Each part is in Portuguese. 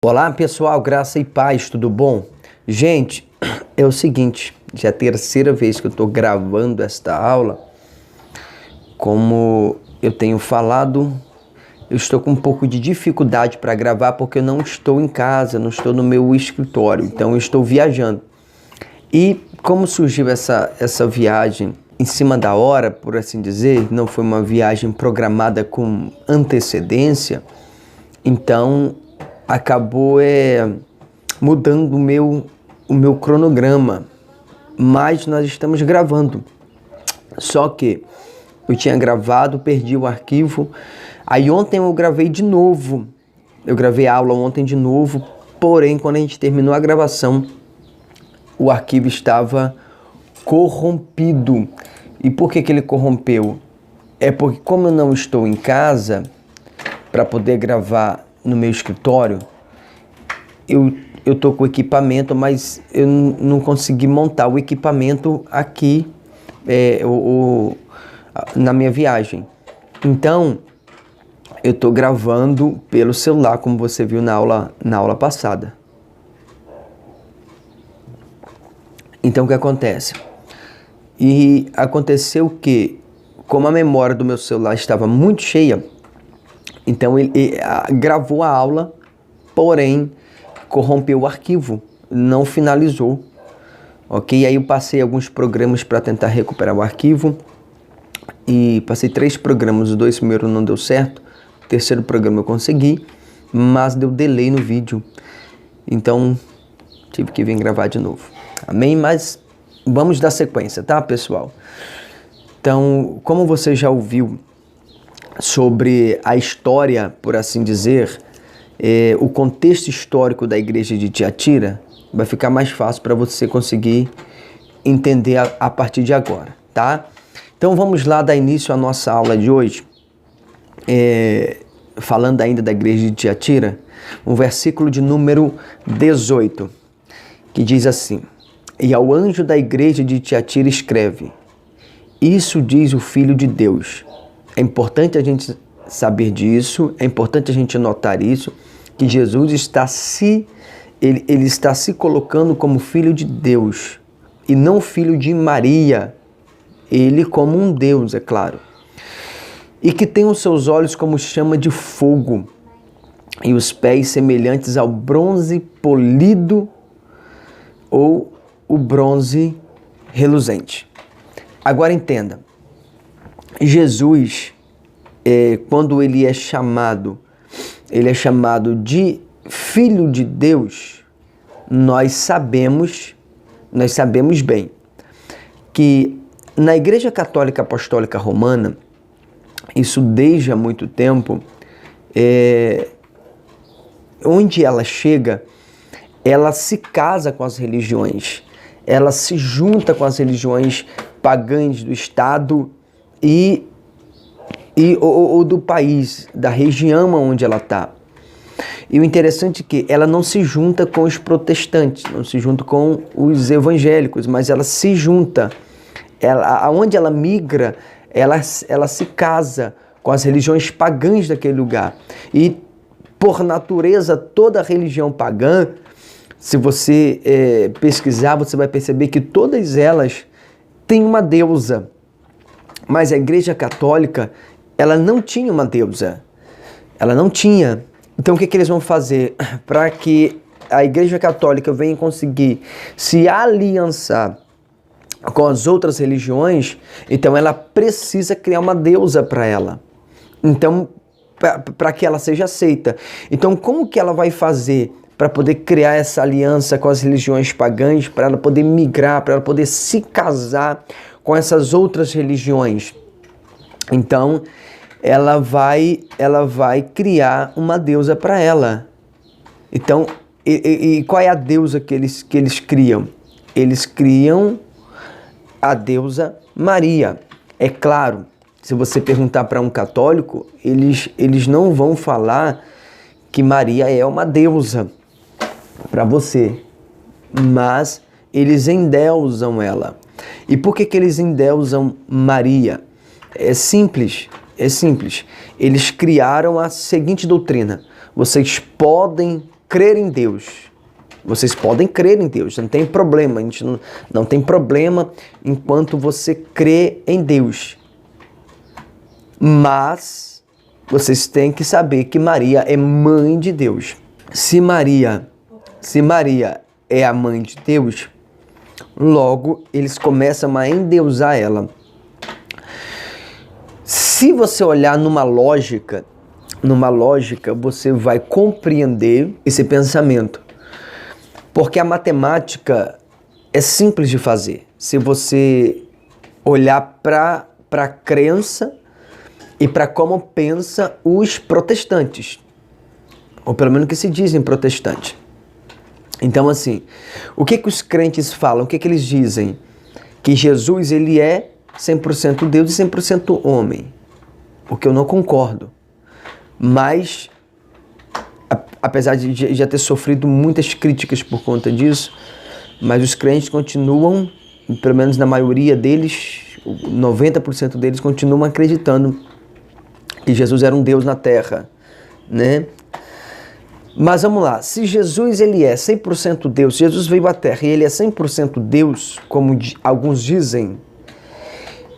Olá pessoal, graça e paz, tudo bom? Gente, é o seguinte, já é a terceira vez que eu estou gravando esta aula. Como eu tenho falado, eu estou com um pouco de dificuldade para gravar porque eu não estou em casa, não estou no meu escritório, então eu estou viajando. E como surgiu essa viagem em cima da hora, por assim dizer, não foi uma viagem programada com antecedência, então acabou mudando o meu cronograma, mas nós estamos gravando. Só que eu tinha gravado, perdi o arquivo, aí ontem eu gravei de novo, eu gravei a aula ontem de novo, porém quando a gente terminou a gravação, o arquivo estava corrompido. E por que ele corrompeu? É porque como eu não estou em casa para poder gravar no meu escritório, eu tô com o equipamento, mas eu não consegui montar o equipamento aqui na minha viagem. Então, eu tô gravando pelo celular, como você viu na aula passada. Então, o que acontece? E aconteceu que, como a memória do meu celular estava muito cheia, então ele gravou a aula, porém corrompeu o arquivo, não finalizou, ok? Aí eu passei alguns programas para tentar recuperar o arquivo e passei 3 programas, os 2 primeiros não deu certo, o terceiro programa eu consegui, mas deu delay no vídeo, então tive que vir gravar de novo, amém? Mas vamos dar sequência, tá, pessoal? Então, como você já ouviu sobre a história, por assim dizer, o contexto histórico da igreja de Tiatira, vai ficar mais fácil para você conseguir entender a partir de agora, tá? Então vamos lá dar início à nossa aula de hoje, falando ainda da igreja de Tiatira, um versículo de número 18, que diz assim: "E ao anjo da igreja de Tiatira escreve, isso diz o Filho de Deus." É importante a gente saber disso, é importante a gente notar isso, que Jesus está ele está se colocando como Filho de Deus e não Filho de Maria, ele como um Deus, é claro. E que tem os seus olhos como chama de fogo e os pés semelhantes ao bronze polido ou o bronze reluzente. Agora entenda, Jesus, quando ele é chamado de Filho de Deus, nós sabemos bem que na Igreja Católica Apostólica Romana, isso desde há muito tempo, onde ela chega, ela se casa com as religiões, ela se junta com as religiões pagãs do Estado ou do país, da região onde ela está. E o interessante é que ela não se junta com os protestantes, não se junta com os evangélicos, mas ela se junta. Aonde ela migra, ela se casa com as religiões pagãs daquele lugar. E, por natureza, toda religião pagã, se você pesquisar, você vai perceber que todas elas têm uma deusa. Mas a Igreja Católica, ela não tinha uma deusa. Ela não tinha. Então o que eles vão fazer? Para que a Igreja Católica venha conseguir se aliançar com as outras religiões, então ela precisa criar uma deusa para ela. Então, para que ela seja aceita. Então, como que ela vai fazer para poder criar essa aliança com as religiões pagãs, para ela poder migrar, para ela poder se casar com essas outras religiões? Então, ela vai criar uma deusa para ela. Então, e qual é a deusa que eles criam? Eles criam a deusa Maria. É claro, se você perguntar para um católico, eles não vão falar que Maria é uma deusa para você, mas eles endeusam ela. E por que eles endeusam Maria? É simples. Eles criaram a seguinte doutrina: vocês podem crer em Deus. Vocês podem crer em Deus, não tem problema. A gente não tem problema enquanto você crê em Deus. Mas vocês têm que saber que Maria é mãe de Deus. Se Maria é a mãe de Deus, logo eles começam a endeusar ela. Se você olhar numa lógica, você vai compreender esse pensamento. Porque a matemática é simples de fazer. Se você olhar para a crença e para como pensa os protestantes, ou pelo menos que se dizem protestantes. Então, assim, o que os crentes falam? O que eles dizem? Que Jesus, ele é 100% Deus e 100% homem. O que eu não concordo. Mas, apesar de já ter sofrido muitas críticas por conta disso, mas os crentes continuam, pelo menos na maioria deles, 90% deles continuam acreditando que Jesus era um Deus na Terra, né? Mas vamos lá, se Jesus ele é 100% Deus, se Jesus veio à Terra e ele é 100% Deus, como alguns dizem,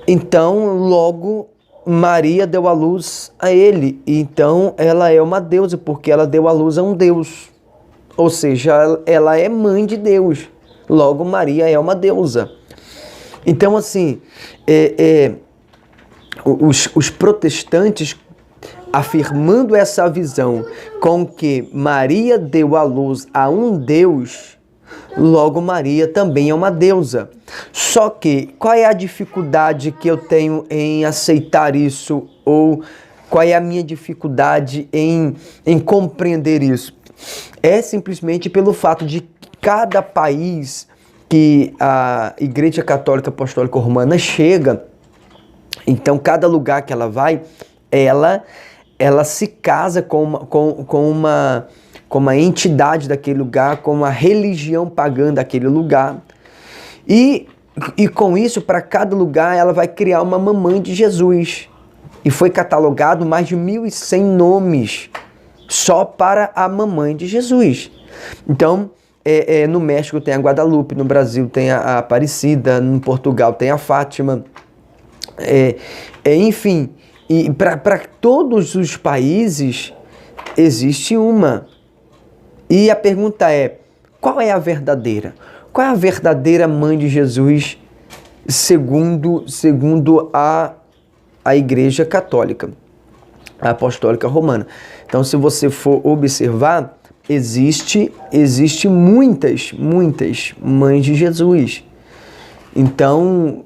então logo Maria deu à luz a ele, então ela é uma deusa, porque ela deu à luz a um Deus, ou seja, ela é mãe de Deus, logo Maria é uma deusa. Então assim, os protestantes afirmando essa visão com que Maria deu à luz a um Deus, logo Maria também é uma deusa. Só que qual é a dificuldade que eu tenho em aceitar isso? Ou qual é a minha dificuldade em compreender isso? É simplesmente pelo fato de cada país que a Igreja Católica Apostólica Romana chega, então cada lugar que ela vai, ela se casa com uma entidade daquele lugar, com uma religião pagã daquele lugar. E com isso, para cada lugar, ela vai criar uma mamãe de Jesus. E foi catalogado mais de 1.100 nomes só para a mamãe de Jesus. Então, no México tem a Guadalupe, no Brasil tem a Aparecida, no Portugal tem a Fátima. Enfim, e para todos os países existe uma. E a pergunta é, qual é a verdadeira? Qual é a verdadeira mãe de Jesus segundo a Igreja Católica, a Apostólica Romana? Então, se você for observar, existe muitas mães de Jesus. Então,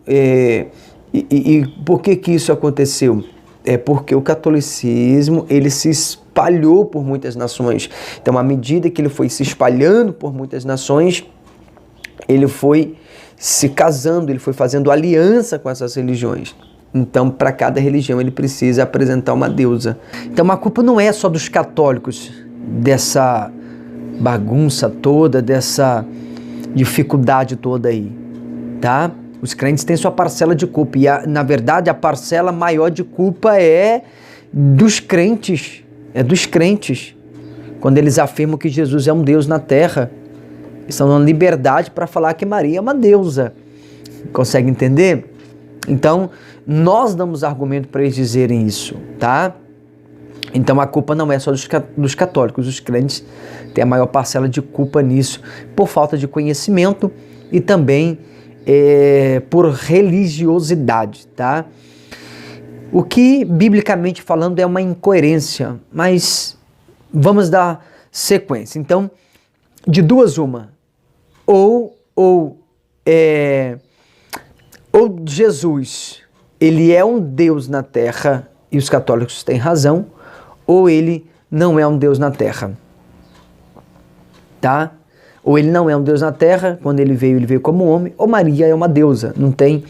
por que isso aconteceu? É porque o catolicismo ele se espalhou por muitas nações. Então, à medida que ele foi se espalhando por muitas nações, ele foi se casando, ele foi fazendo aliança com essas religiões. Então, para cada religião, ele precisa apresentar uma deusa. Então, a culpa não é só dos católicos, dessa bagunça toda, dessa dificuldade toda aí, tá? Os crentes têm sua parcela de culpa e, na verdade, a parcela maior de culpa é dos crentes. É dos crentes. Quando eles afirmam que Jesus é um Deus na Terra, estão dando liberdade para falar que Maria é uma deusa. Consegue entender? Então, nós damos argumento para eles dizerem isso, tá? Então, a culpa não é só dos católicos. Os crentes têm a maior parcela de culpa nisso, por falta de conhecimento e também por religiosidade, tá? O que, biblicamente falando, é uma incoerência, mas vamos dar sequência. Então, de duas uma, ou Jesus, ele é um Deus na Terra, e os católicos têm razão, ou ele não é um Deus na Terra, tá? Ou ele não é um Deus na Terra, quando ele veio como homem, ou Maria é uma deusa, não tem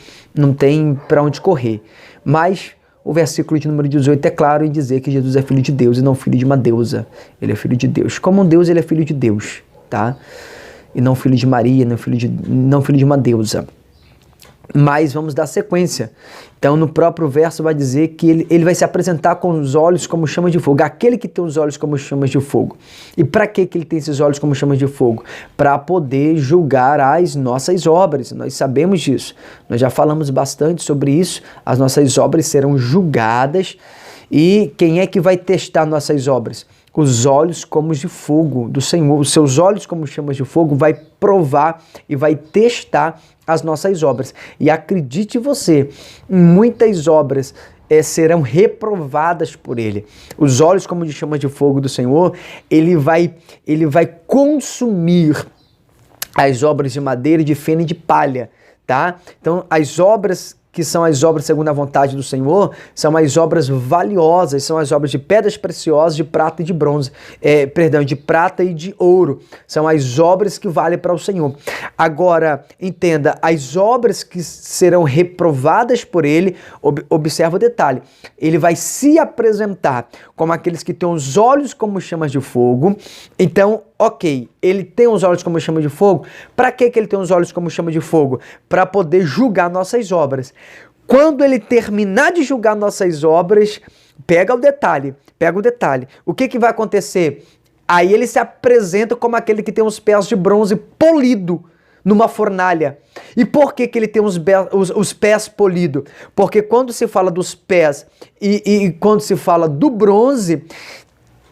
para onde correr. Mas o versículo de número 18 é claro em dizer que Jesus é filho de Deus e não filho de uma deusa. Ele é filho de Deus. Como um Deus, ele é filho de Deus, tá? E não filho de Maria, não filho de uma deusa. Mas vamos dar sequência. Então, no próprio verso vai dizer que ele vai se apresentar com os olhos como chamas de fogo. Aquele que tem os olhos como chamas de fogo. E para que ele tem esses olhos como chamas de fogo? Para poder julgar as nossas obras. Nós sabemos disso. Nós já falamos bastante sobre isso. As nossas obras serão julgadas. E quem é que vai testar nossas obras? Os olhos como de fogo do Senhor. Os seus olhos como chamas de fogo vai provar e vai testar as nossas obras. E acredite você, muitas obras serão reprovadas por ele. Os olhos como de chamas de fogo do Senhor, ele vai consumir as obras de madeira, de feno e de palha, tá? Então, as obras que são as obras segundo a vontade do Senhor, são as obras valiosas, são as obras de pedras preciosas, de prata e de bronze, de prata e de ouro, são as obras que valem para o Senhor. Agora, entenda, as obras que serão reprovadas por ele, observa o detalhe, ele vai se apresentar como aqueles que têm os olhos como chamas de fogo. Então, ok, ele tem os olhos como chama de fogo. Para que ele tem os olhos como chama de fogo? Para poder julgar nossas obras. Quando ele terminar de julgar nossas obras, pega o detalhe. O que vai acontecer? Aí ele se apresenta como aquele que tem os pés de bronze polido numa fornalha. E por que ele tem os pés polidos? Porque quando se fala dos pés e quando se fala do bronze,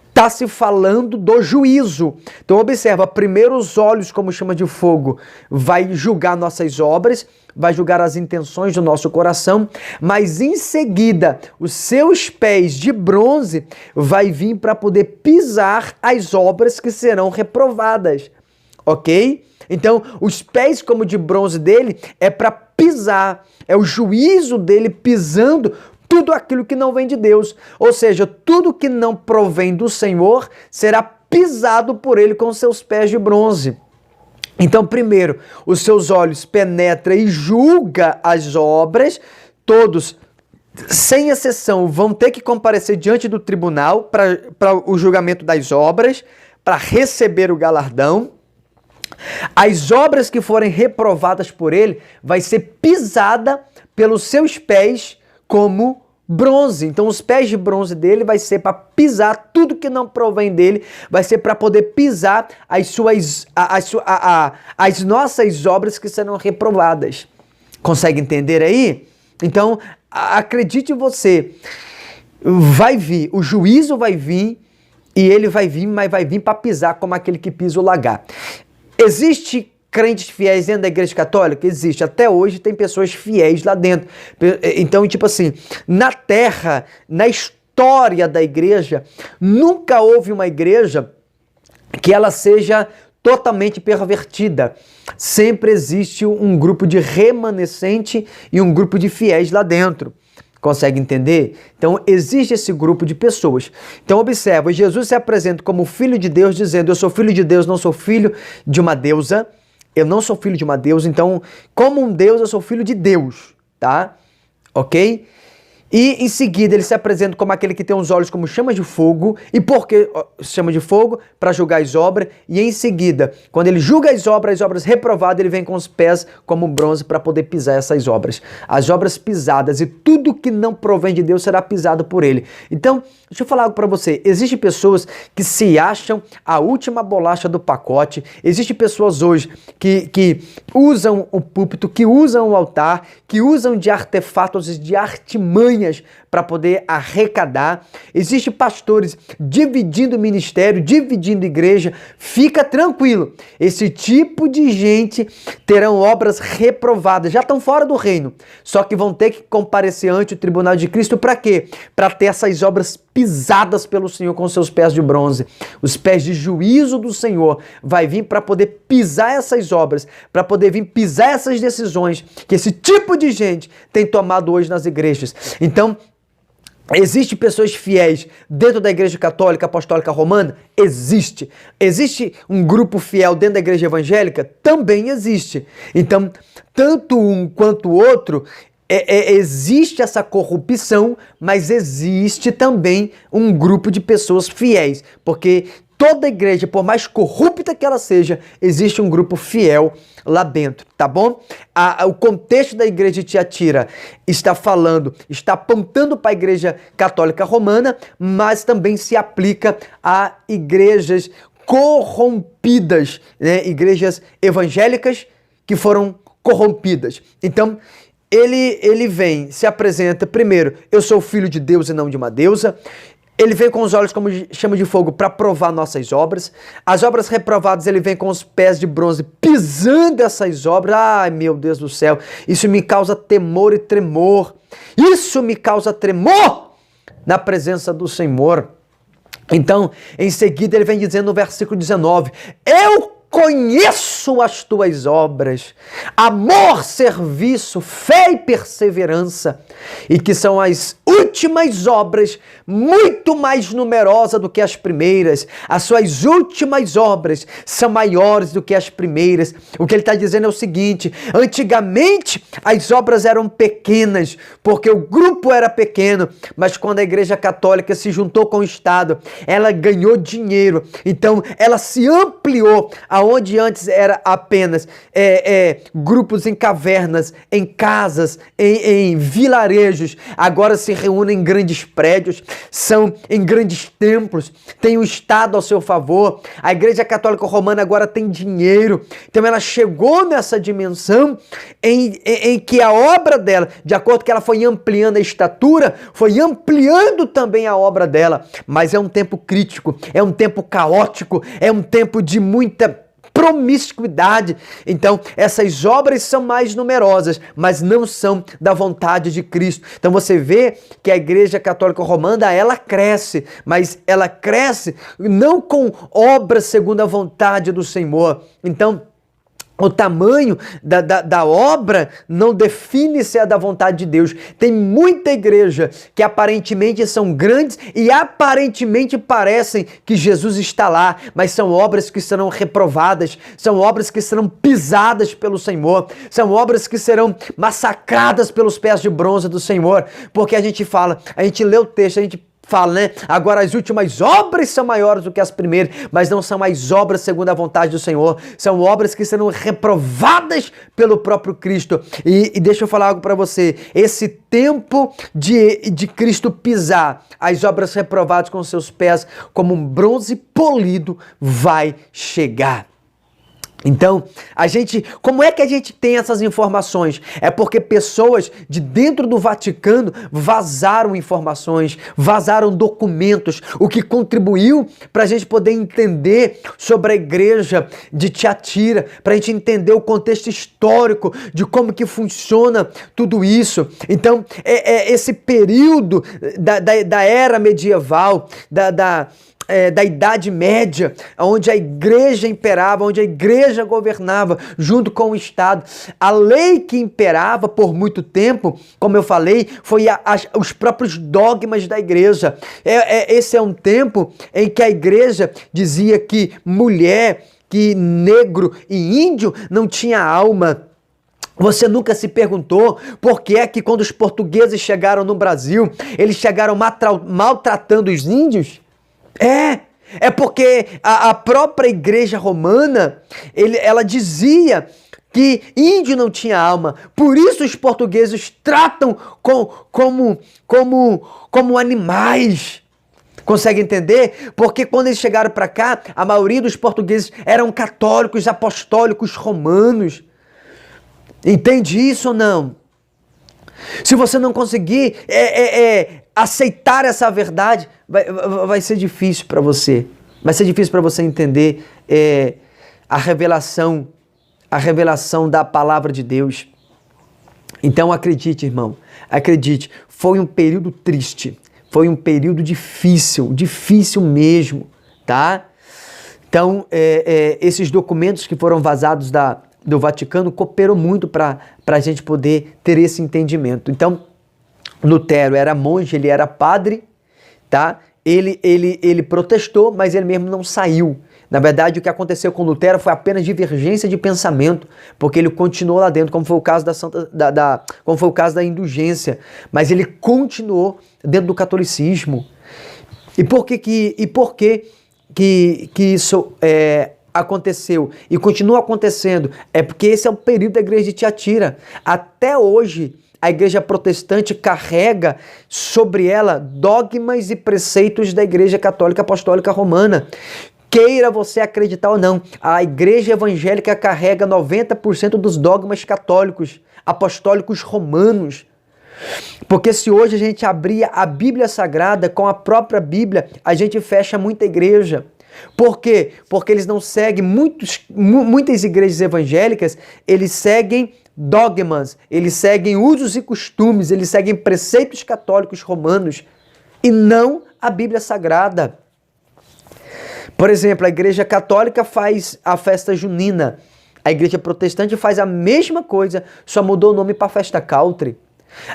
está se falando do juízo. Então observa, primeiro os olhos como chama de fogo vai julgar nossas obras, vai julgar as intenções do nosso coração, mas em seguida os seus pés de bronze vai vir para poder pisar as obras que serão reprovadas, ok? Então os pés como de bronze dele é para pisar, é o juízo dele pisando tudo aquilo que não vem de Deus, ou seja, tudo que não provém do Senhor será pisado por ele com seus pés de bronze. Então, primeiro, os seus olhos penetram e julga as obras, todos, sem exceção, vão ter que comparecer diante do tribunal para o julgamento das obras, para receber o galardão. As obras que forem reprovadas por ele vai ser pisada pelos seus pés como bronze. Então os pés de bronze dele vai ser para pisar tudo que não provém dele, vai ser para poder pisar as nossas obras que serão reprovadas. Consegue entender aí? Então acredite você, vai vir, o juízo vai vir e ele vai vir, mas vai vir para pisar como aquele que pisa o lagar. Existe crentes fiéis dentro da igreja católica? Existe. Até hoje tem pessoas fiéis lá dentro. Então, tipo assim, na terra, na história da igreja, nunca houve uma igreja que ela seja totalmente pervertida. Sempre existe um grupo de remanescente e um grupo de fiéis lá dentro. Consegue entender? Então, existe esse grupo de pessoas. Então, observa, Jesus se apresenta como filho de Deus, dizendo, eu sou filho de Deus, não sou filho de uma deusa. Eu não sou filho de uma deusa, então, como um Deus, eu sou filho de Deus, tá? Ok? E em seguida ele se apresenta como aquele que tem os olhos como chama de fogo. E por que chama de fogo? Para julgar as obras. E em seguida, quando ele julga as obras reprovadas, ele vem com os pés como bronze para poder pisar essas obras. As obras pisadas e tudo que não provém de Deus será pisado por ele. Então, deixa eu falar algo para você. Existem pessoas que se acham a última bolacha do pacote. Existem pessoas hoje que usam o púlpito, que usam o altar, que usam de artefatos e de artimanhas para poder arrecadar. Existem pastores dividindo ministério, dividindo igreja. Fica tranquilo. Esse tipo de gente terão obras reprovadas. Já estão fora do reino. Só que vão ter que comparecer ante o tribunal de Cristo para quê? Para ter essas obras pisadas pelo Senhor com seus pés de bronze. Os pés de juízo do Senhor vai vir para poder pisar essas obras, para poder vir pisar essas decisões que esse tipo de gente tem tomado hoje nas igrejas. Então, existe pessoas fiéis dentro da igreja católica apostólica romana? Existe. Existe um grupo fiel dentro da igreja evangélica? Também existe. Então, tanto um quanto o outro, existe essa corrupção, mas existe também um grupo de pessoas fiéis, porque toda igreja, por mais corrupta que ela seja, existe um grupo fiel lá dentro, tá bom? O contexto da igreja de Tiatira está apontando para a igreja católica romana, mas também se aplica a igrejas corrompidas, né? Igrejas evangélicas que foram corrompidas. Então, ele vem, se apresenta primeiro, eu sou filho de Deus e não de uma deusa. Ele vem com os olhos como chama de fogo para provar nossas obras. As obras reprovadas, ele vem com os pés de bronze pisando essas obras. Ai, meu Deus do céu, isso me causa temor e tremor. Isso me causa tremor na presença do Senhor. Então, em seguida, ele vem dizendo no versículo 19, eu conheço as tuas obras, amor, serviço, fé e perseverança, e que são as últimas obras muito mais numerosas do que as primeiras. As suas últimas obras são maiores do que as primeiras. O que ele está dizendo é o seguinte, antigamente as obras eram pequenas, porque o grupo era pequeno, mas quando a Igreja Católica se juntou com o Estado, ela ganhou dinheiro, então ela se ampliou, aonde antes era apenas grupos em cavernas, em casas, em vilarejos, agora se reúnem em grandes prédios, são em grandes templos, tem o Estado ao seu favor. A Igreja Católica Romana agora tem dinheiro, então ela chegou nessa dimensão em que a obra dela, de acordo com que ela foi ampliando a estatura, foi ampliando também a obra dela, mas é um tempo crítico, é um tempo caótico, é um tempo de muita promiscuidade. Então, essas obras são mais numerosas, mas não são da vontade de Cristo. Então, você vê que a Igreja Católica Romana, ela cresce, mas ela cresce não com obras segundo a vontade do Senhor. Então, o tamanho da obra não define se é da vontade de Deus. Tem muita igreja que aparentemente são grandes e aparentemente parecem que Jesus está lá, mas são obras que serão reprovadas, são obras que serão pisadas pelo Senhor, são obras que serão massacradas pelos pés de bronze do Senhor, porque a gente lê o texto, a gente fala, né? Agora as últimas obras são maiores do que as primeiras, mas não são mais obras segundo a vontade do Senhor, são obras que serão reprovadas pelo próprio Cristo. E deixa eu falar algo para você, esse tempo de Cristo pisar as obras reprovadas com seus pés como um bronze polido vai chegar. Então, como é que a gente tem essas informações? É porque pessoas de dentro do Vaticano vazaram informações, vazaram documentos, o que contribuiu para a gente poder entender sobre a igreja de Tiatira, para a gente entender o contexto histórico de como que funciona tudo isso. Então, esse período da era medieval, da Idade Média, onde a igreja imperava, onde a igreja governava junto com o Estado. A lei que imperava por muito tempo, como eu falei, foi os próprios dogmas da igreja. Esse é um tempo em que a igreja dizia que mulher, que negro e índio não tinha alma. Você nunca se perguntou por que é que quando os portugueses chegaram no Brasil, eles chegaram maltratando os índios? É porque a própria igreja romana, ela dizia que índio não tinha alma, por isso os portugueses tratam como animais. Consegue entender? Porque quando eles chegaram para cá, a maioria dos portugueses eram católicos, apostólicos, romanos. Entende isso ou não? Se você não conseguir aceitar essa verdade, vai ser difícil para você. Vai ser difícil para você entender a revelação da palavra de Deus. Então acredite, irmão, acredite, foi um período triste, foi um período difícil mesmo, tá? Então, esses documentos que foram vazados do Vaticano cooperou muito para a gente poder ter esse entendimento. Então, Lutero era monge, ele era padre, tá? Ele protestou, mas ele mesmo não saiu. Na verdade, o que aconteceu com Lutero foi apenas divergência de pensamento, porque ele continuou lá dentro, como foi o caso como foi o caso da indulgência, mas ele continuou dentro do catolicismo. E por que que isso aconteceu e continua acontecendo? É porque esse é o período da igreja de Tiatira. Até hoje, a igreja protestante carrega sobre ela dogmas e preceitos da igreja católica apostólica romana. Queira você acreditar ou não, a igreja evangélica carrega 90% dos dogmas católicos, apostólicos romanos. Porque se hoje a gente abrir a Bíblia Sagrada com a própria Bíblia, a gente fecha muita igreja. Por quê? Porque eles não seguem, muitas igrejas evangélicas, eles seguem dogmas, eles seguem usos e costumes, eles seguem preceitos católicos romanos e não a Bíblia Sagrada. Por exemplo, a igreja católica faz a festa junina, a igreja protestante faz a mesma coisa, só mudou o nome para festa country.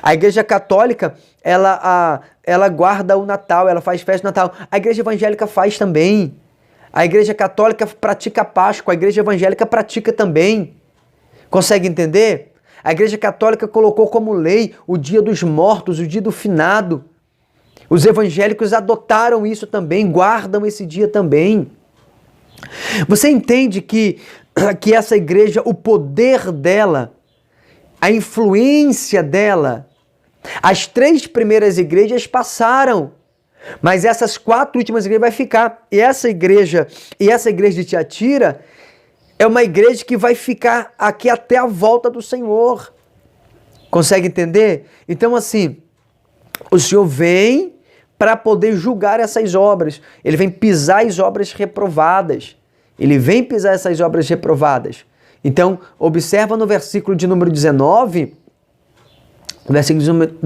A igreja católica, ela guarda o Natal, ela faz festa do Natal. A igreja evangélica faz também. A igreja católica pratica a Páscoa, a igreja evangélica pratica também. Consegue entender? A igreja católica colocou como lei o dia dos mortos, o dia do finado. Os evangélicos adotaram isso também, guardam esse dia também. Você entende que essa igreja, o poder dela, a influência dela, as 3 primeiras igrejas passaram, mas essas 4 últimas igrejas vai ficar. E essa igreja de Tiatira é uma igreja que vai ficar aqui até a volta do Senhor. Consegue entender? Então assim, o Senhor vem para poder julgar essas obras. Ele vem pisar as obras reprovadas. Ele vem pisar essas obras reprovadas. Então, observa no versículo de número 19, o versículo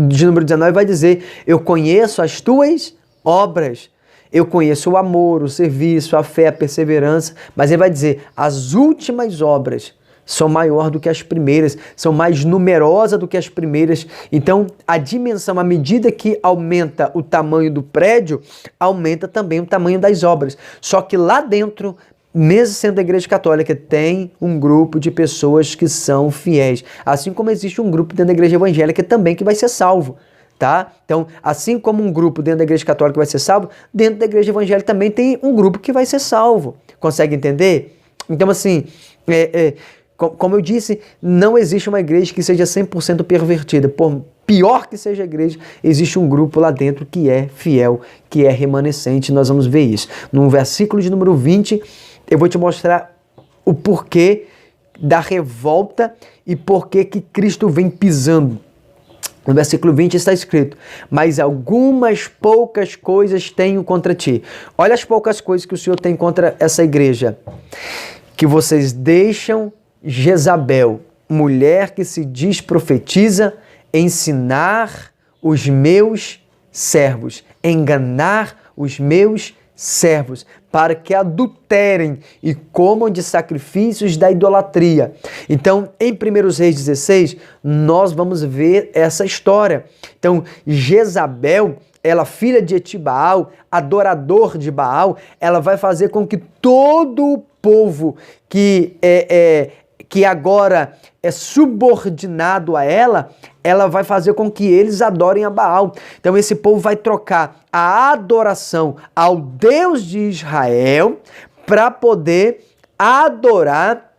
de número 19 vai dizer: eu conheço as tuas obras, eu conheço o amor, o serviço, a fé, a perseverança, mas ele vai dizer, as últimas obras são maiores do que as primeiras, são mais numerosas do que as primeiras. Então, a dimensão, à medida que aumenta o tamanho do prédio, aumenta também o tamanho das obras. Só que lá dentro, mesmo sendo a igreja católica, tem um grupo de pessoas que são fiéis. Assim como existe um grupo dentro da igreja evangélica também que vai ser salvo. Tá? Então, assim como um grupo dentro da igreja católica vai ser salvo, dentro da igreja evangélica também tem um grupo que vai ser salvo. Consegue entender? Então, assim, como eu disse, não existe uma igreja que seja 100% pervertida. Por pior que seja a igreja, existe um grupo lá dentro que é fiel, que é remanescente. Nós vamos ver isso. No versículo de número 20, eu vou te mostrar o porquê da revolta e porquê que Cristo vem pisando. No versículo 20 está escrito: mas algumas poucas coisas tenho contra ti. Olha as poucas coisas que o Senhor tem contra essa igreja. Que vocês deixam Jezabel, mulher que se diz profetiza, ensinar os meus servos, enganar os meus servos, para que adulterem e comam de sacrifícios da idolatria. Então, em 1 Reis 16, nós vamos ver essa história. Então, Jezabel, ela filha de Etibaal, adorador de Baal, ela vai fazer com que todo o povo que agora é subordinado a ela vai fazer com que eles adorem a Baal. Então esse povo vai trocar a adoração ao Deus de Israel para poder adorar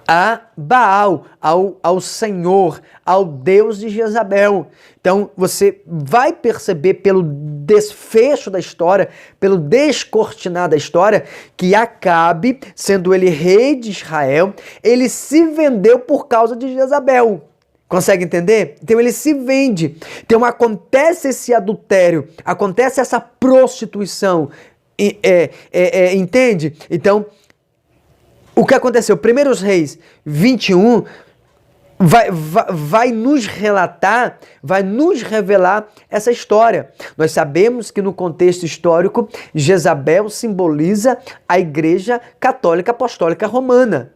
a Baal, ao Senhor, ao Deus de Jezabel. Então você vai perceber pelo desfecho da história, pelo descortinar da história, que Acabe, sendo ele rei de Israel, ele se vendeu por causa de Jezabel. Consegue entender? Então ele se vende. Então acontece esse adultério, acontece essa prostituição. Entende? Então, o que aconteceu? 1 Reis 21 vai nos relatar, vai nos revelar essa história. Nós sabemos que no contexto histórico, Jezabel simboliza a Igreja Católica Apostólica Romana.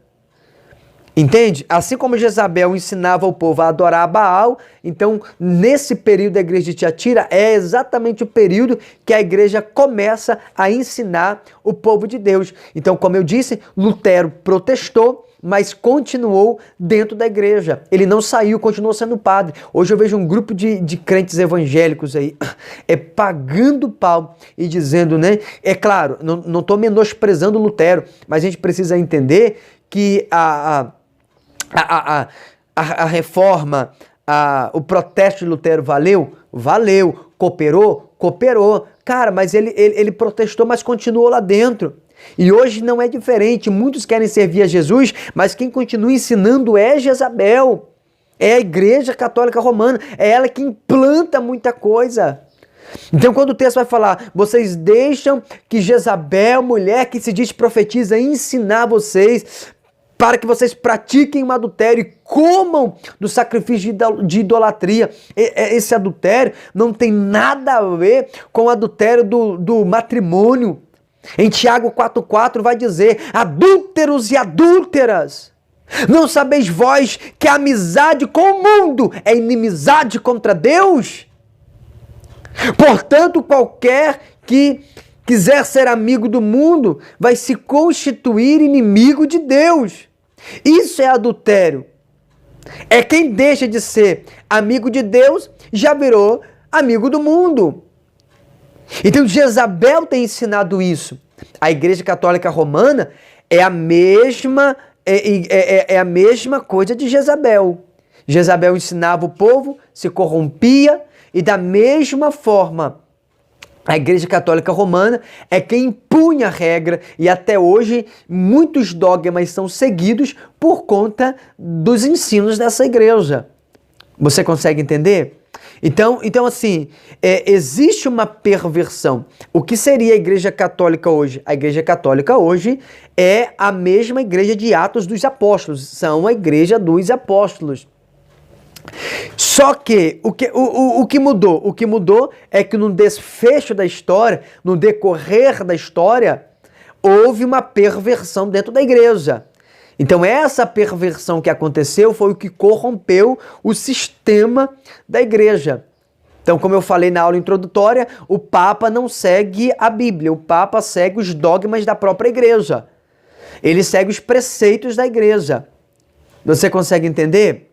Entende? Assim como Jezabel ensinava o povo a adorar a Baal, então nesse período da igreja de Tiatira é exatamente o período que a igreja começa a ensinar o povo de Deus. Então, como eu disse, Lutero protestou, mas continuou dentro da igreja. Ele não saiu, continuou sendo padre. Hoje eu vejo um grupo de crentes evangélicos aí pagando pau e dizendo, né? É claro, não estou menosprezando Lutero, mas a gente precisa entender que a reforma, o protesto de Lutero valeu? Valeu. Cooperou? Cooperou. Cara, mas ele protestou, mas continuou lá dentro. E hoje não é diferente. Muitos querem servir a Jesus, mas quem continua ensinando é Jezabel. É a Igreja Católica Romana. É ela que implanta muita coisa. Então, quando o texto vai falar, vocês deixam que Jezabel, mulher que se diz profetiza, ensinar vocês para que vocês pratiquem um adultério e comam do sacrifício de idolatria. Esse adultério não tem nada a ver com o adultério do matrimônio. Em Tiago 4,4 vai dizer, adúlteros e adúlteras, não sabeis vós que a amizade com o mundo é inimizade contra Deus? Portanto, qualquer que quiser ser amigo do mundo vai se constituir inimigo de Deus. Isso é adultério. É quem deixa de ser amigo de Deus já virou amigo do mundo. Então Jezabel tem ensinado isso. A Igreja Católica Romana é a mesma coisa de Jezabel. Jezabel ensinava o povo, se corrompia, e da mesma forma a Igreja Católica Romana é quem impunha a regra, e até hoje muitos dogmas são seguidos por conta dos ensinos dessa igreja. Você consegue entender? Então assim, existe uma perversão. O que seria a Igreja Católica hoje? A Igreja Católica hoje é a mesma igreja de Atos dos Apóstolos, são a Igreja dos Apóstolos. Só que o que mudou? O que mudou é que no desfecho da história, no decorrer da história, houve uma perversão dentro da igreja. Então essa perversão que aconteceu foi o que corrompeu o sistema da igreja. Então, como eu falei na aula introdutória, o Papa não segue a Bíblia, o Papa segue os dogmas da própria igreja. Ele segue os preceitos da igreja. Você consegue entender?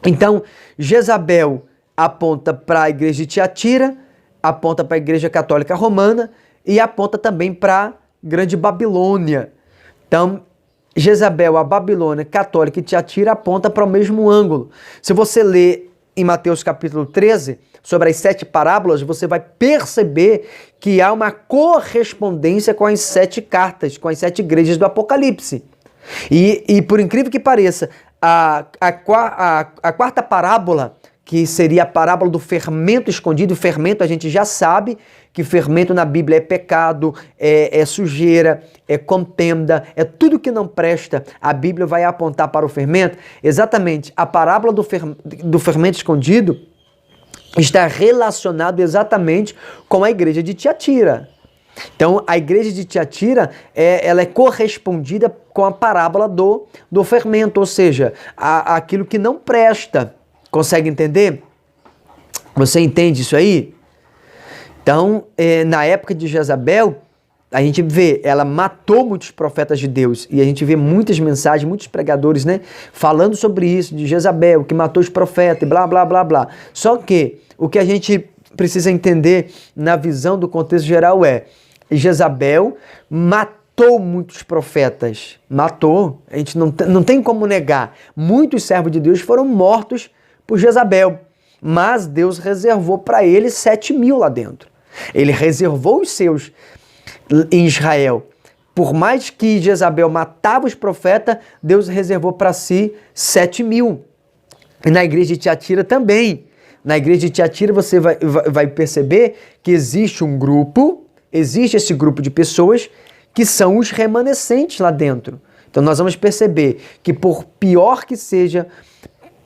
Então, Jezabel aponta para a igreja de Tiatira, aponta para a Igreja Católica Romana e aponta também para a Grande Babilônia. Então, Jezabel, a Babilônia Católica e Tiatira aponta para o mesmo ângulo. Se você ler em Mateus capítulo 13, sobre as 7 parábolas, você vai perceber que há uma correspondência com as 7 cartas, com as 7 igrejas do Apocalipse. E por incrível que pareça, a quarta parábola, que seria a parábola do fermento escondido, fermento a gente já sabe que fermento na Bíblia é pecado, é sujeira, é contenda, é tudo que não presta. A Bíblia vai apontar para o fermento. Exatamente, a parábola do fermento escondido está relacionado exatamente com a igreja de Tiatira. Então, a igreja de Tiatira, ela é correspondida com a parábola do fermento, ou seja, aquilo que não presta. Consegue entender? Você entende isso aí? Então, na época de Jezabel, a gente vê, ela matou muitos profetas de Deus, e a gente vê muitas mensagens, muitos pregadores, né, falando sobre isso, de Jezabel, que matou os profetas, e blá, blá, blá, blá. Só que o que a gente precisa entender na visão do contexto geral é, Jezabel matou muitos profetas, matou, a gente não tem como negar, muitos servos de Deus foram mortos por Jezabel, mas Deus reservou para eles 7.000 lá dentro. Ele reservou os seus em Israel. Por mais que Jezabel matava os profetas, Deus reservou para si 7.000. E na igreja de Tiatira também. Na igreja de Tiatira você vai perceber que existe um grupo, existe esse grupo de pessoas que são os remanescentes lá dentro. Então nós vamos perceber que por pior que seja,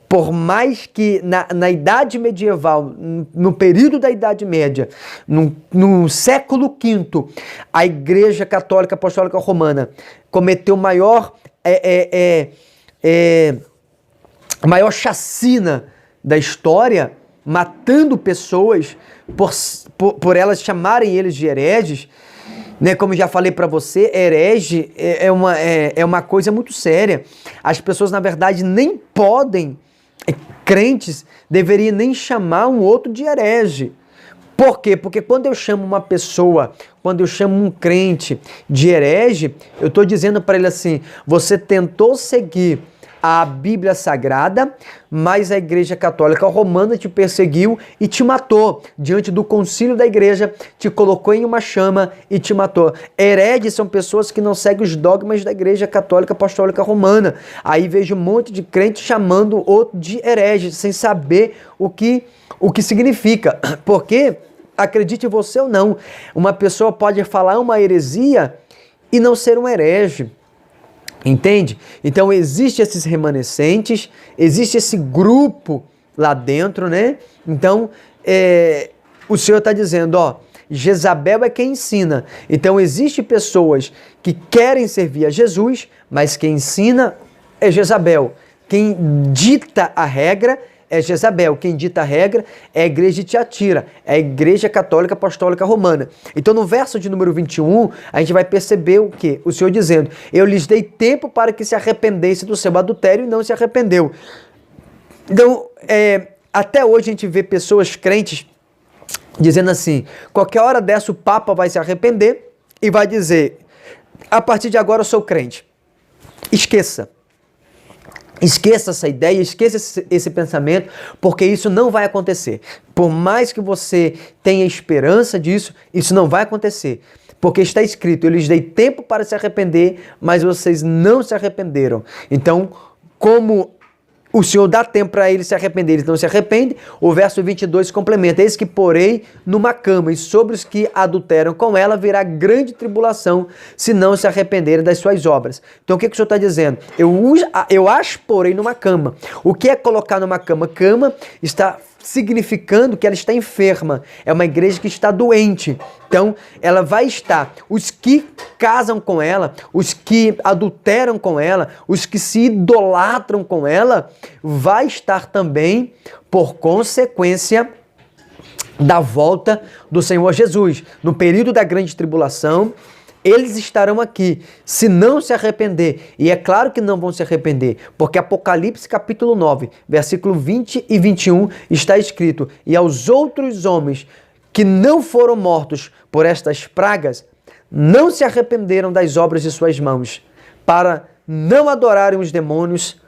por mais que na Idade Medieval, no período da Idade Média, no século V, a Igreja Católica Apostólica Romana cometeu maior chacina da história, matando pessoas por elas chamarem eles de hereges, Né? Como já falei para você, herege é uma coisa muito séria. As pessoas, na verdade, nem podem, crentes, deveriam nem chamar um outro de herege. Por quê? Porque quando eu chamo uma pessoa, quando eu chamo um crente de herege, eu estou dizendo para ele assim: você tentou seguir a Bíblia Sagrada, mas a Igreja Católica Romana te perseguiu e te matou. Diante do concílio da igreja, te colocou em uma chama e te matou. Hereges são pessoas que não seguem os dogmas da Igreja Católica Apostólica Romana. Aí vejo um monte de crente chamando outro de herege, sem saber o que significa. Porque, acredite você ou não, uma pessoa pode falar uma heresia e não ser um herege. Entende? Então existe esses remanescentes, existe esse grupo lá dentro, né? Então o Senhor está dizendo, ó, Jezabel é quem ensina. Então existe pessoas que querem servir a Jesus, mas quem ensina é Jezabel. Quem dita a regra é Jezabel. Quem dita a regra é a igreja de Tiatira, é a Igreja Católica Apostólica Romana. Então no verso de número 21, a gente vai perceber o quê? O Senhor dizendo, eu lhes dei tempo para que se arrependesse do seu adultério e não se arrependeu. Então, até hoje a gente vê pessoas crentes dizendo assim, qualquer hora dessa o Papa vai se arrepender e vai dizer, a partir de agora eu sou crente. Esqueça. Esqueça essa ideia, esqueça esse pensamento, porque isso não vai acontecer. Por mais que você tenha esperança disso, isso não vai acontecer. Porque está escrito, eu lhes dei tempo para se arrepender, mas vocês não se arrependeram. Então, como o Senhor dá tempo para eles se arrepender, eles não se arrependem, o verso 22 complementa, eis que porei numa cama, e sobre os que adulteram com ela virá grande tribulação, se não se arrependerem das suas obras. Então o que o Senhor está dizendo? Eu as porei numa cama. O que é colocar numa cama? Cama está significando que ela está enferma, é uma igreja que está doente. Então, ela vai estar, os que casam com ela, os que adulteram com ela, os que se idolatram com ela, vai estar também por consequência da volta do Senhor Jesus. No período da grande tribulação, eles estarão aqui, se não se arrepender. E é claro que não vão se arrepender, porque Apocalipse capítulo 9, versículo 20 e 21 está escrito, e aos outros homens que não foram mortos por estas pragas, não se arrependeram das obras de suas mãos, para não adorarem os demônios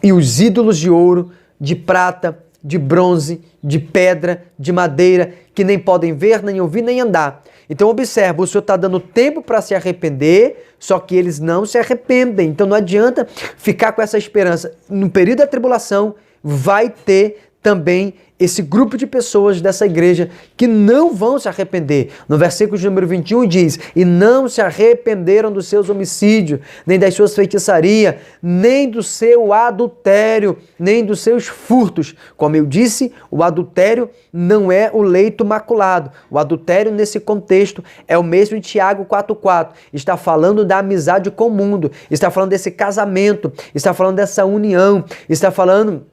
e os ídolos de ouro, de prata, de bronze, de pedra, de madeira, que nem podem ver, nem ouvir, nem andar. Então observa, o Senhor está dando tempo para se arrepender, só que eles não se arrependem. Então não adianta ficar com essa esperança. No período da tribulação vai ter também esse grupo de pessoas dessa igreja que não vão se arrepender. No versículo de número 21 diz, e não se arrependeram dos seus homicídios, nem das suas feitiçarias, nem do seu adultério, nem dos seus furtos. Como eu disse, o adultério não é o leito maculado. O adultério nesse contexto é o mesmo em Tiago 4,4. Está falando da amizade com o mundo, está falando desse casamento, está falando dessa união, está falando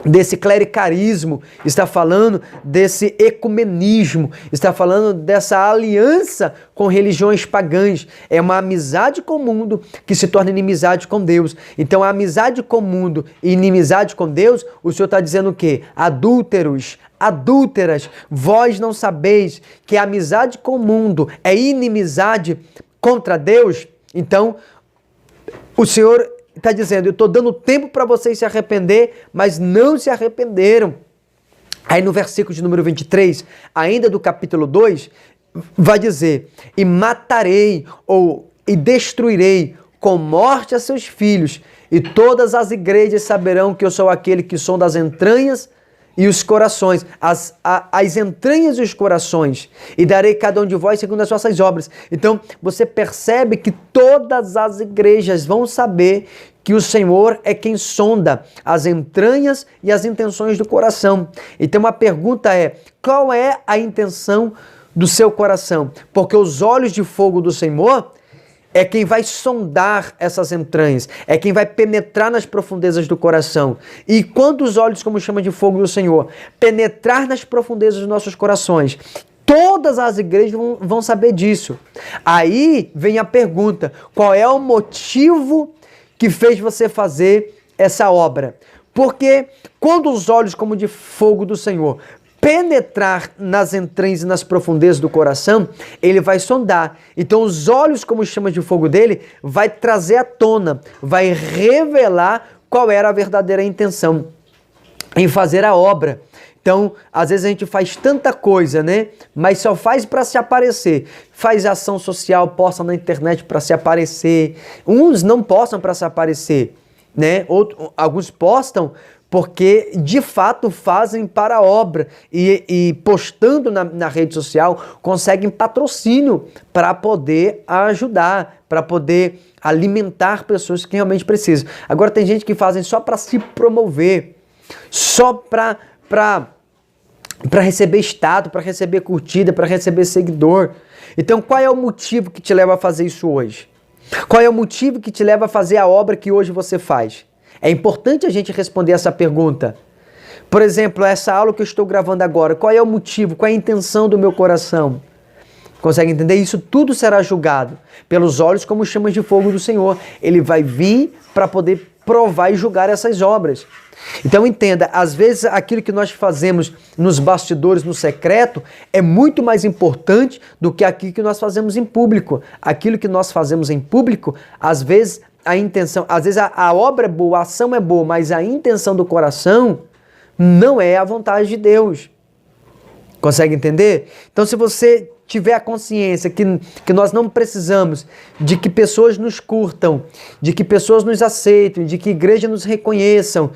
desse clericarismo, está falando desse ecumenismo, está falando dessa aliança com religiões pagãs. É uma amizade com o mundo que se torna inimizade com Deus. Então a amizade com o mundo e inimizade com Deus, o Senhor está dizendo o quê? Adúlteros, adúlteras, vós não sabeis que a amizade com o mundo é inimizade contra Deus? Então o Senhor está dizendo, eu estou dando tempo para vocês se arrepender, mas não se arrependeram. Aí no versículo de número 23, ainda do capítulo 2, vai dizer, e matarei, e destruirei com morte a seus filhos, e todas as igrejas saberão que eu sou aquele que som das entranhas e os corações, as entranhas e os corações, e darei cada um de vós segundo as vossas obras. Então, você percebe que todas as igrejas vão saber que o Senhor é quem sonda as entranhas e as intenções do coração. Então, a pergunta é, qual é a intenção do seu coração? Porque os olhos de fogo do Senhor é quem vai sondar essas entranhas, é quem vai penetrar nas profundezas do coração. E quando os olhos, como chama de fogo do Senhor, penetrar nas profundezas dos nossos corações, Todas as igrejas vão saber disso. Aí vem a pergunta: qual é o motivo que fez você fazer essa obra? Porque quando os olhos como de fogo do Senhor penetrar nas entranhas e nas profundezas do coração, ele vai sondar. Então os olhos como chamas de fogo dele vai trazer à tona, vai revelar qual era a verdadeira intenção em fazer a obra. Então, às vezes a gente faz tanta coisa, né? Mas só faz para se aparecer. Faz ação social, posta na internet para se aparecer. Uns não postam para se aparecer, né? Alguns postam porque de fato fazem para a obra e postando na rede social conseguem patrocínio para poder ajudar, para poder alimentar pessoas que realmente precisam. Agora tem gente que fazem só para se promover, só para receber status, para receber curtida, para receber seguidor. Então qual é o motivo que te leva a fazer isso hoje? Qual é o motivo que te leva a fazer a obra que hoje você faz? É importante a gente responder essa pergunta. Por exemplo, essa aula que eu estou gravando agora, qual é o motivo, qual é a intenção do meu coração? Consegue entender? Isso tudo será julgado pelos olhos como chamas de fogo do Senhor. Ele vai vir para poder provar e julgar essas obras. Então entenda, às vezes aquilo que nós fazemos nos bastidores, no secreto, é muito mais importante do que aquilo que nós fazemos em público. Aquilo que nós fazemos em público, às vezes a intenção, às vezes a obra é boa, a ação é boa, mas a intenção do coração não é a vontade de Deus. Consegue entender? Então se você tiver a consciência que nós não precisamos de que pessoas nos curtam, de que pessoas nos aceitem, de que igreja nos reconheçam,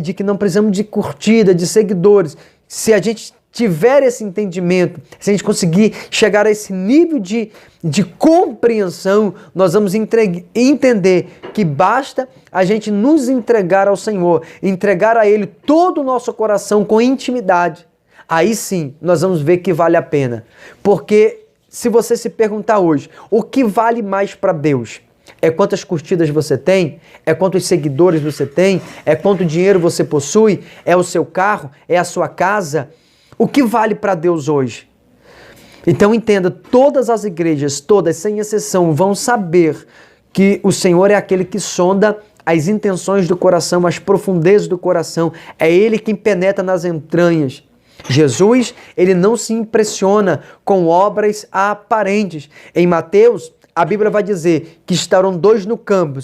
de que não precisamos de curtida, de seguidores. Se a gente tiver esse entendimento, se a gente conseguir chegar a esse nível de compreensão, nós vamos entender que basta a gente nos entregar ao Senhor, entregar a Ele todo o nosso coração com intimidade. Aí sim, nós vamos ver que vale a pena. Porque se você se perguntar hoje, o que vale mais para Deus? É quantas curtidas você tem? É quantos seguidores você tem? É quanto dinheiro você possui? É o seu carro? É a sua casa? O que vale para Deus hoje? Então entenda, todas as igrejas, todas sem exceção, vão saber que o Senhor é aquele que sonda as intenções do coração, as profundezas do coração. É Ele quem penetra nas entranhas. Jesus, ele não se impressiona com obras aparentes. Em Mateus, a Bíblia vai dizer que estarão dois no campo.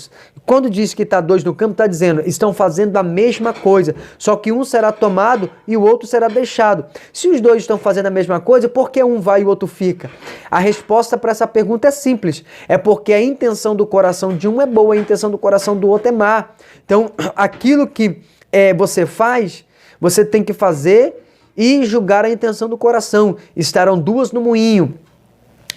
Quando diz que está dois no campo, está dizendo, estão fazendo a mesma coisa, só que um será tomado e o outro será deixado. Se os dois estão fazendo a mesma coisa, por que um vai e o outro fica? A resposta para essa pergunta é simples. É porque a intenção do coração de um é boa, a intenção do coração do outro é má. Então, aquilo que você faz, você tem que fazer e julgar a intenção do coração. Estarão duas no moinho.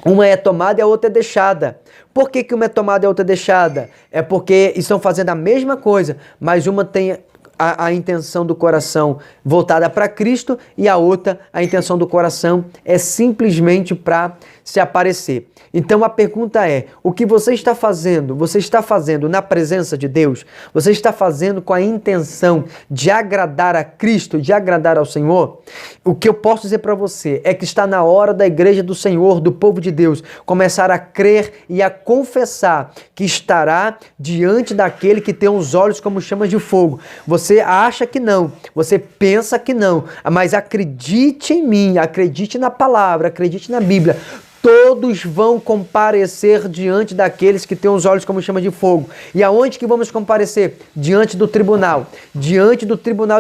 Uma é tomada e a outra é deixada. Por que uma é tomada e a outra é deixada? É porque estão fazendo a mesma coisa, mas uma tem a intenção do coração voltada para Cristo e a outra, a intenção do coração é simplesmente para se aparecer. Então a pergunta é, o que você está fazendo? Você está fazendo na presença de Deus? Você está fazendo com a intenção de agradar a Cristo, de agradar ao Senhor? O que eu posso dizer para você é que está na hora da igreja do Senhor, do povo de Deus, começar a crer e a confessar que estará diante daquele que tem os olhos como chamas de fogo. Você acha que não, você pensa que não, mas acredite em mim, acredite na palavra, acredite na Bíblia. Todos vão comparecer diante daqueles que têm os olhos como chama de fogo. E aonde que vamos comparecer? Diante do tribunal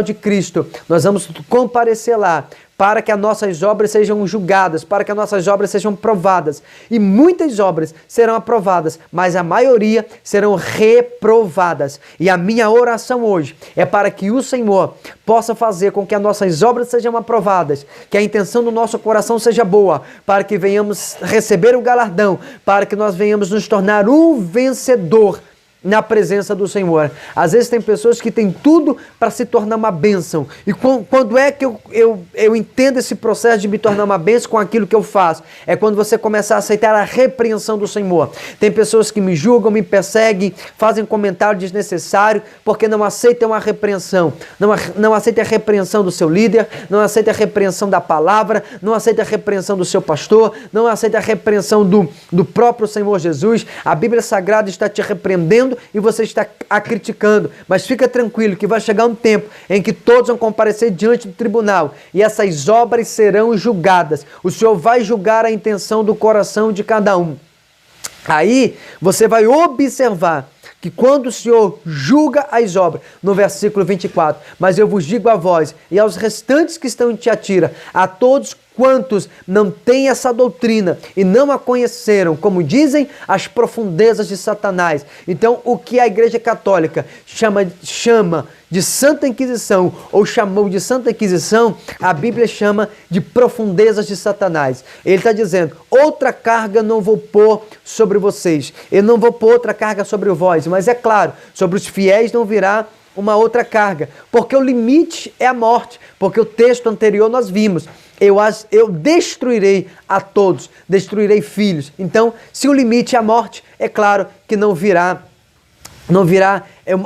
de Cristo. Nós vamos comparecer lá para que as nossas obras sejam julgadas, para que as nossas obras sejam provadas. E muitas obras serão aprovadas, mas a maioria serão reprovadas. E a minha oração hoje é para que o Senhor possa fazer com que as nossas obras sejam aprovadas, que a intenção do nosso coração seja boa, para que venhamos receber o galardão, para que nós venhamos nos tornar um vencedor na presença do Senhor. Às vezes tem pessoas que têm tudo para se tornar uma bênção. E quando é que eu entendo esse processo de me tornar uma bênção com aquilo que eu faço? É quando você começar a aceitar a repreensão do Senhor. Tem pessoas que me julgam, me perseguem, fazem comentário desnecessário porque não aceitam a repreensão. Não aceitam a repreensão do seu líder, não aceitam a repreensão da palavra, não aceitam a repreensão do seu pastor, não aceitam a repreensão do próprio Senhor Jesus. A Bíblia Sagrada está te repreendendo e você está a criticando, mas fica tranquilo que vai chegar um tempo em que todos vão comparecer diante do tribunal e essas obras serão julgadas. O Senhor vai julgar a intenção do coração de cada um. Aí você vai observar que quando o Senhor julga as obras, no versículo 24, mas eu vos digo a vós e aos restantes que estão em Tiatira, a todos quantos não têm essa doutrina e não a conheceram, como dizem, as profundezas de Satanás. Então, o que a Igreja Católica chama de Santa Inquisição, ou chamou de Santa Inquisição, a Bíblia chama de profundezas de Satanás. Ele está dizendo, outra carga não vou pôr sobre vocês, eu não vou pôr outra carga sobre vós, mas é claro, sobre os fiéis não virá uma outra carga, porque o limite é a morte, porque o texto anterior nós vimos, eu destruirei a todos, destruirei filhos. Então, se o limite é a morte, é claro que não virá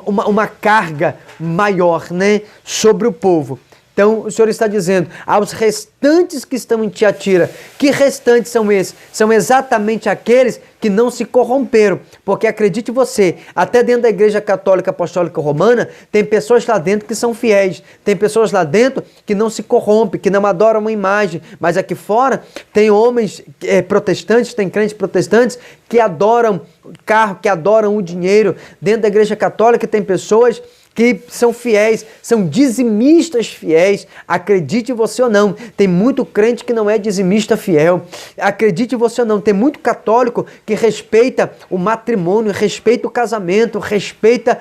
uma carga maior, né, sobre o povo. Então, o Senhor está dizendo aos restantes que estão em Tiatira, que restantes são esses? São exatamente aqueles que não se corromperam, porque acredite você, até dentro da Igreja Católica Apostólica Romana, tem pessoas lá dentro que são fiéis, tem pessoas lá dentro que não se corrompem, que não adoram uma imagem, mas aqui fora tem homens protestantes, tem crentes protestantes que adoram carro, que adoram o dinheiro. Dentro da Igreja Católica tem pessoas que são fiéis, são dizimistas fiéis, acredite você ou não, tem muito crente que não é dizimista fiel, acredite você ou não, tem muito católico que respeita o matrimônio, respeita o casamento, respeita,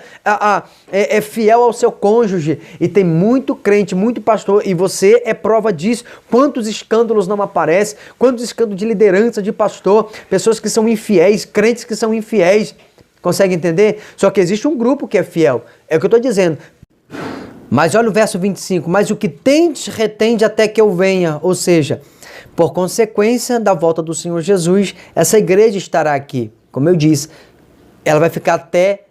é fiel ao seu cônjuge, e tem muito crente, muito pastor, e você é prova disso, quantos escândalos não aparecem, quantos escândalos de liderança, de pastor, pessoas que são infiéis, crentes que são infiéis. Consegue entender? Só que existe um grupo que é fiel. É o que eu estou dizendo. Mas olha o verso 25. Mas o que tendes, retende até que eu venha. Ou seja, por consequência da volta do Senhor Jesus, essa igreja estará aqui. Como eu disse, ela vai ficar até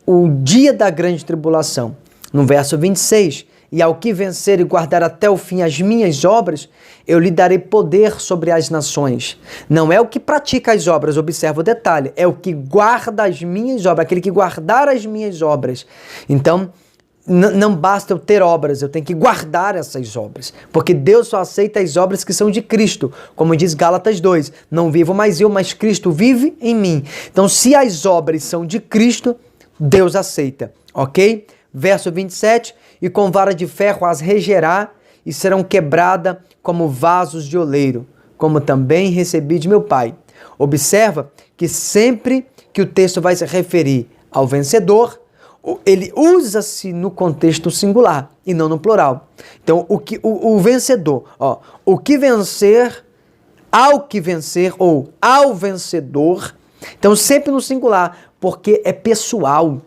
o dia da grande tribulação. No verso 26. E ao que vencer e guardar até o fim as minhas obras, eu lhe darei poder sobre as nações. Não é o que pratica as obras, observa o detalhe, é o que guarda as minhas obras, aquele que guardar as minhas obras. Então, não basta eu ter obras, eu tenho que guardar essas obras, porque Deus só aceita as obras que são de Cristo, como diz Gálatas 2, não vivo mais eu, mas Cristo vive em mim. Então, se as obras são de Cristo, Deus aceita, ok? Verso 27, e com vara de ferro as regerá e serão quebradas como vasos de oleiro, como também recebi de meu Pai. Observa que sempre que o texto vai se referir ao vencedor, ele usa-se no contexto singular e não no plural. Então, o vencedor, o que vencer, ao que vencer ou ao vencedor, então sempre no singular, porque é pessoal.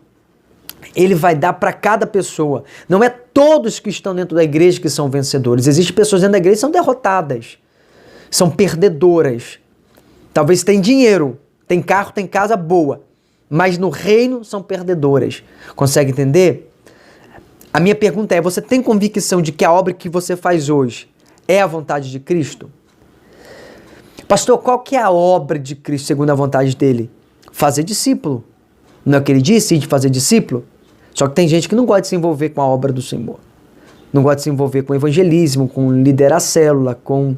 Ele vai dar para cada pessoa. Não é todos que estão dentro da igreja que são vencedores. Existem pessoas dentro da igreja que são derrotadas, são perdedoras. Talvez tenham dinheiro, tem carro, tem casa boa, mas no reino são perdedoras. Consegue entender? A minha pergunta é, você tem convicção de que a obra que você faz hoje é a vontade de Cristo? Pastor, qual que é a obra de Cristo segundo a vontade dele? Fazer discípulo. Não é o que ele disse, de fazer discípulo? Só que tem gente que não gosta de se envolver com a obra do Senhor. Não gosta de se envolver com evangelismo, com liderar célula, com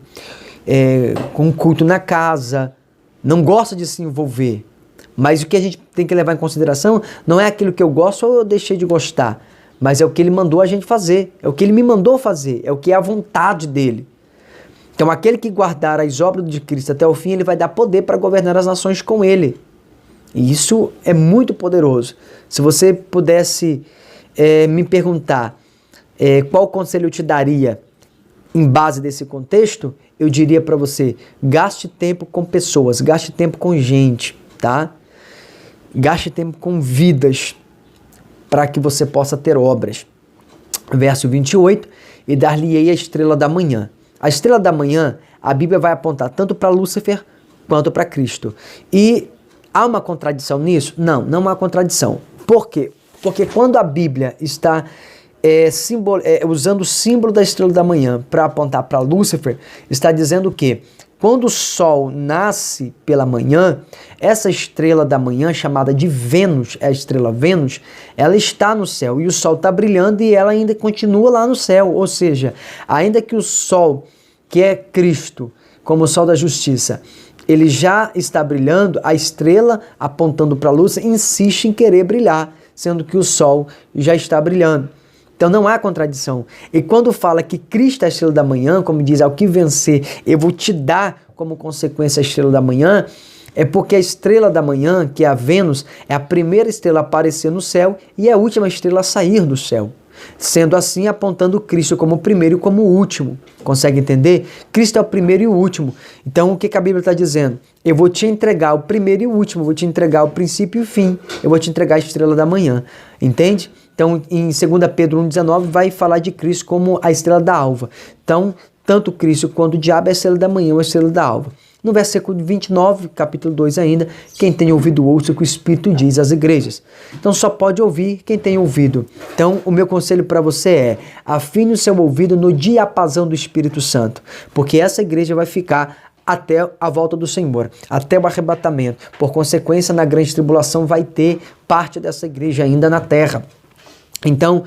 culto na casa. Não gosta de se envolver. Mas o que a gente tem que levar em consideração não é aquilo que eu gosto ou eu deixei de gostar, mas é o que ele mandou a gente fazer, é o que ele me mandou fazer, é o que é a vontade dele. Então aquele que guardar as obras de Cristo até o fim, ele vai dar poder para governar as nações com ele. E isso é muito poderoso. Se você pudesse me perguntar qual conselho eu te daria em base desse contexto, eu diria para você, gaste tempo com pessoas, gaste tempo com gente, tá? Gaste tempo com vidas para que você possa ter obras. Verso 28, e dar-lhe-ei a estrela da manhã. A estrela da manhã, a Bíblia vai apontar tanto para Lúcifer quanto para Cristo. E há uma contradição nisso? Não, não há contradição. Por quê? Porque quando a Bíblia está usando o símbolo da estrela da manhã para apontar para Lúcifer, está dizendo que quando o sol nasce pela manhã, essa estrela da manhã, chamada de Vênus, a estrela Vênus, ela está no céu e o sol está brilhando e ela ainda continua lá no céu. Ou seja, ainda que o sol, que é Cristo, como o sol da justiça, ele já está brilhando, a estrela apontando para a luz insiste em querer brilhar, sendo que o sol já está brilhando. Então não há contradição. E quando fala que Cristo é a estrela da manhã, como diz, ao que vencer, eu vou te dar como consequência a estrela da manhã, é porque a estrela da manhã, que é a Vênus, é a primeira estrela a aparecer no céu e é a última estrela a sair do céu. Sendo assim, apontando Cristo como o primeiro e como o último. Consegue entender? Cristo é o primeiro e o último. Então, o que a Bíblia está dizendo? Eu vou te entregar o primeiro e o último, vou te entregar o princípio e o fim. Eu vou te entregar a estrela da manhã. Entende? Então, em 2 Pedro 1,19, vai falar de Cristo como a estrela da alva. Então, tanto Cristo quanto o diabo é a estrela da manhã ou a estrela da alva. No versículo 29, capítulo 2 ainda, quem tem ouvido ouça o que o Espírito diz às igrejas. Então só pode ouvir quem tem ouvido. Então o meu conselho para você é, afine o seu ouvido no diapasão do Espírito Santo, porque essa igreja vai ficar até a volta do Senhor, até o arrebatamento. Por consequência, na grande tribulação vai ter parte dessa igreja ainda na terra. Então,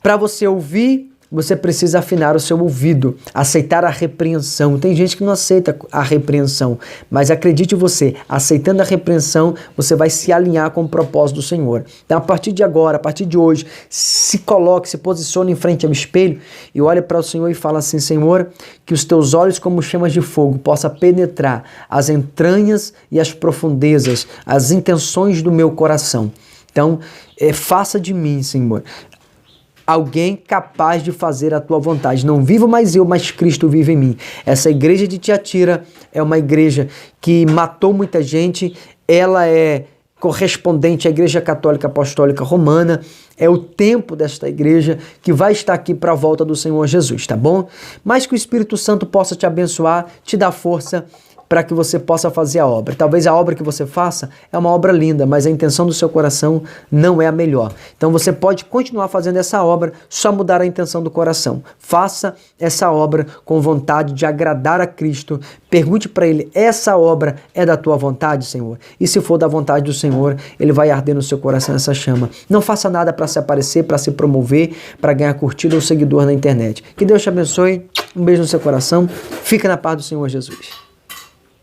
para você ouvir, você precisa afinar o seu ouvido, aceitar a repreensão. Tem gente que não aceita a repreensão, mas acredite você, aceitando a repreensão, você vai se alinhar com o propósito do Senhor. Então, a partir de agora, a partir de hoje, se coloque, se posicione em frente ao espelho e olhe para o Senhor e fala assim: Senhor, que os teus olhos como chamas de fogo possa penetrar as entranhas e as profundezas, as intenções do meu coração. Então, faça de mim, Senhor, alguém capaz de fazer a tua vontade. Não vivo mais eu, mas Cristo vive em mim. Essa igreja de Tiatira é uma igreja que matou muita gente. Ela é correspondente à Igreja Católica Apostólica Romana. É o tempo desta igreja que vai estar aqui para a volta do Senhor Jesus, tá bom? Mas que o Espírito Santo possa te abençoar, te dar força para que você possa fazer a obra. Talvez a obra que você faça é uma obra linda, mas a intenção do seu coração não é a melhor. Então você pode continuar fazendo essa obra, só mudar a intenção do coração. Faça essa obra com vontade de agradar a Cristo. Pergunte para Ele, essa obra é da tua vontade, Senhor? E se for da vontade do Senhor, Ele vai arder no seu coração essa chama. Não faça nada para se aparecer, para se promover, para ganhar curtida ou seguidor na internet. Que Deus te abençoe. Um beijo no seu coração. Fica na paz do Senhor Jesus.